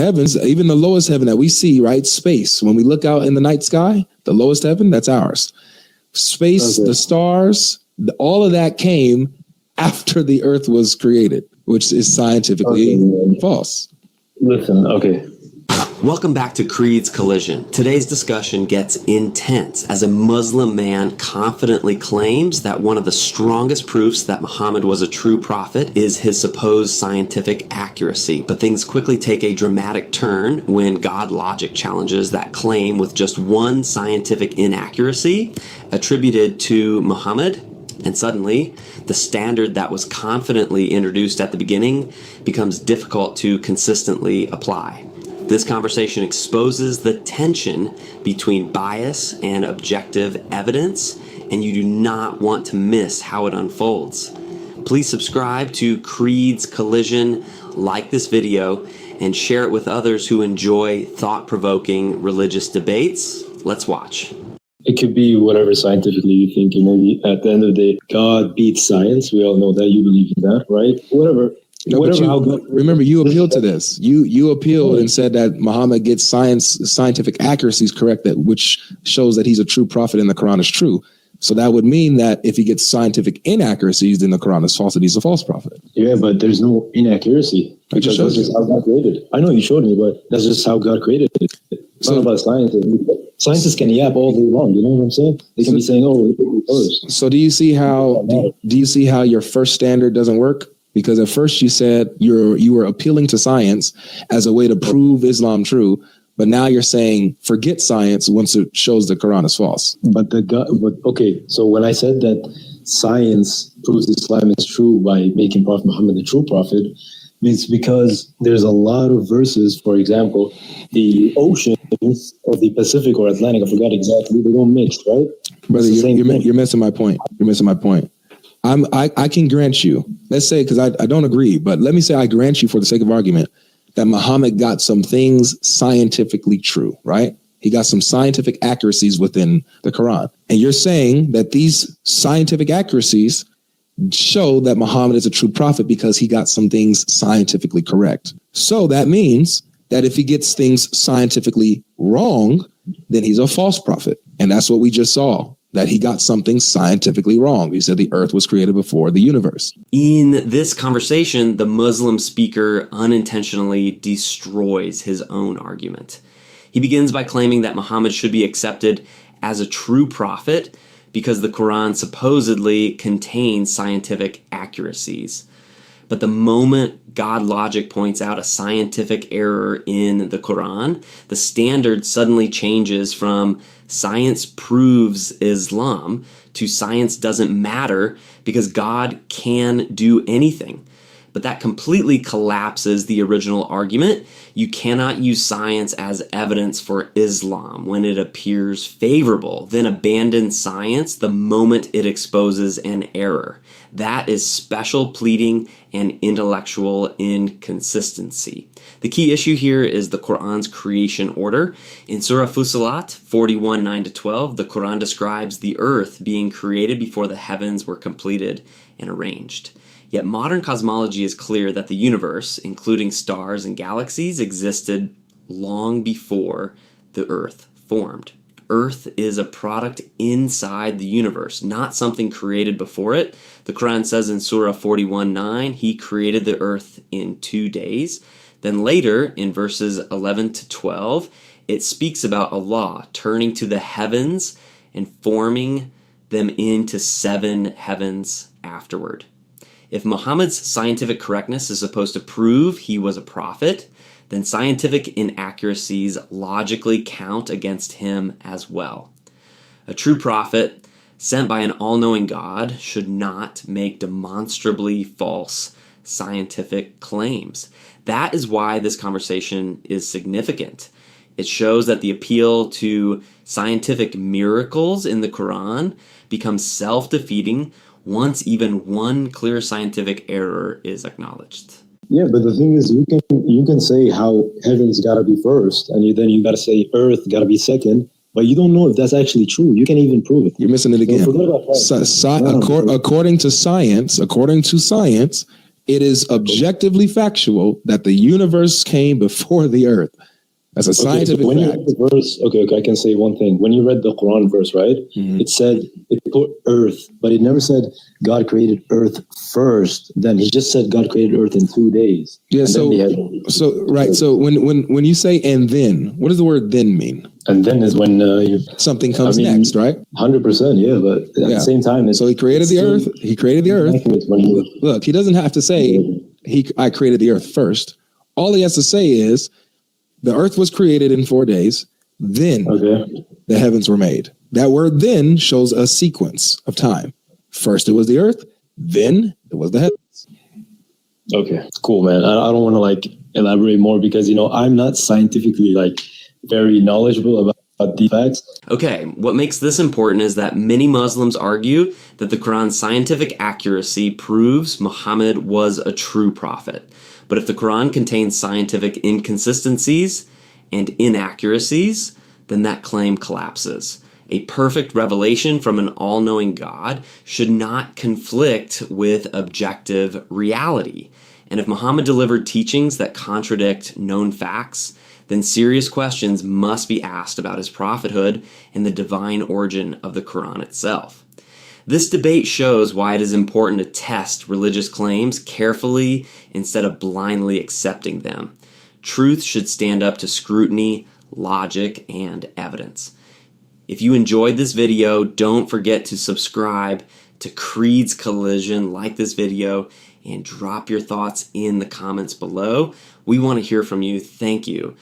heavens, even the lowest heaven that we see, right? Space. When we look out in the night sky, the lowest heaven, that's ours. Space, the stars, all of that came after the earth was created, which is scientifically false. Listen, okay. Welcome back to Creed's Collision. Today's discussion gets intense as a Muslim man confidently claims that one of the strongest proofs that Muhammad was a true prophet is his supposed scientific accuracy. But things quickly take a dramatic turn when GODLOGIC challenges that claim with just one scientific inaccuracy attributed to Muhammad. And suddenly, the standard that was confidently introduced at the beginning becomes difficult to consistently apply. This conversation exposes the tension between bias and objective evidence, and you do not want to miss how it unfolds. Please subscribe to Creed's Collision, like this video, and share it with others who enjoy thought-provoking religious debates. Let's watch. It could be whatever scientifically you think, and maybe at the end of the day, God beats science. We all know that. You believe in that, right? Whatever. No, remember, you appealed to this. You appealed and said that Muhammad gets scientific accuracies correct, which shows that he's a true prophet and the Quran is true. So that would mean that if he gets scientific inaccuracies, then the Quran is false and he's a false prophet. Yeah, but there's no inaccuracy. Because that's just how God created it. I know you showed me, but that's just how God created it. It's not about science. Scientists can yap all day long. You know what I'm saying? They can be saying, "Oh, it could be first." So do you see how your first standard doesn't work? Because at first you said you were appealing to science as a way to prove Islam true, but now you're saying forget science once it shows the Quran is false. But okay, so when I said that science proves Islam is true by making Prophet Muhammad the true prophet, it's because there's a lot of verses. For example, the oceans of the Pacific or Atlantic, I forgot exactly, they don't mix, right? Brother, you're missing my point. You're missing my point. I can grant you, let's say, because I don't agree, but let me say I grant you for the sake of argument that Muhammad got some things scientifically true, right? He got some scientific accuracies within the Quran. And you're saying that these scientific accuracies show that Muhammad is a true prophet because he got some things scientifically correct. So that means that if he gets things scientifically wrong, then he's a false prophet. And that's what we just saw. That he got something scientifically wrong. He said the earth was created before the universe. In this conversation, the Muslim speaker unintentionally destroys his own argument. He begins by claiming that Muhammad should be accepted as a true prophet because the Quran supposedly contains scientific accuracies. But the moment GODLOGIC points out a scientific error in the Quran, the standard suddenly changes from science proves Islam to science doesn't matter because God can do anything. But that completely collapses the original argument. You cannot use science as evidence for Islam when it appears favorable, then abandon science the moment it exposes an error. That is special pleading and intellectual inconsistency. The key issue here is the Quran's creation order. In Surah Fusilat 41:9-12, the Quran describes the earth being created before the heavens were completed and arranged. Yet modern cosmology is clear that the universe, including stars and galaxies, existed long before the earth formed. Earth is a product inside the universe, not something created before it. The Quran says in Surah 41:9, He created the earth in 2 days. Then later, in verses 11-12, it speaks about Allah turning to the heavens and forming them into 7 heavens afterward. If Muhammad's scientific correctness is supposed to prove he was a prophet, then scientific inaccuracies logically count against him as well. A true prophet sent by an all-knowing God should not make demonstrably false scientific claims. That is why this conversation is significant. It shows that the appeal to scientific miracles in the Quran becomes self-defeating once even one clear scientific error is acknowledged. Yeah, but the thing is, you can say how heaven's got to be first, and then you got to say earth got to be second, but you don't know if that's actually true. You can't even prove it. You're missing it again. According to science, It is objectively factual that the universe came before the earth. That's a scientific so when fact. you read the verse, okay, I can say one thing. When you read the Quran verse, right? Mhm. It said it put earth, but it never said God created earth first. Then he just said God created earth in 2 days. Yeah. And So, then they had, right. So when you say "and then," what does the word "then" mean? and then is when Something comes I mean, next, right? 100%, yeah. But at Yeah. the same time, So he created the earth. He created the earth. Look, he doesn't have to say I created the earth first. All he has to say is the earth was created in 4 days. Then the heavens were made. That word "then" shows a sequence of time. First it was the earth. Then it was the heavens. Okay, cool, man. I don't want to like elaborate more because I'm not scientifically like very knowledgeable about the facts. Okay, what makes this important is that many Muslims argue that the Quran's scientific accuracy proves Muhammad was a true prophet. But if the Quran contains scientific inconsistencies and inaccuracies, then that claim collapses. A perfect revelation from an all-knowing God should not conflict with objective reality. And if Muhammad delivered teachings that contradict known facts, then serious questions must be asked about his prophethood and the divine origin of the Quran itself. This debate shows why it is important to test religious claims carefully instead of blindly accepting them. Truth should stand up to scrutiny, logic, and evidence. If you enjoyed this video, don't forget to subscribe to Creed's Collision, like this video, and drop your thoughts in the comments below. We want to hear from you. Thank you.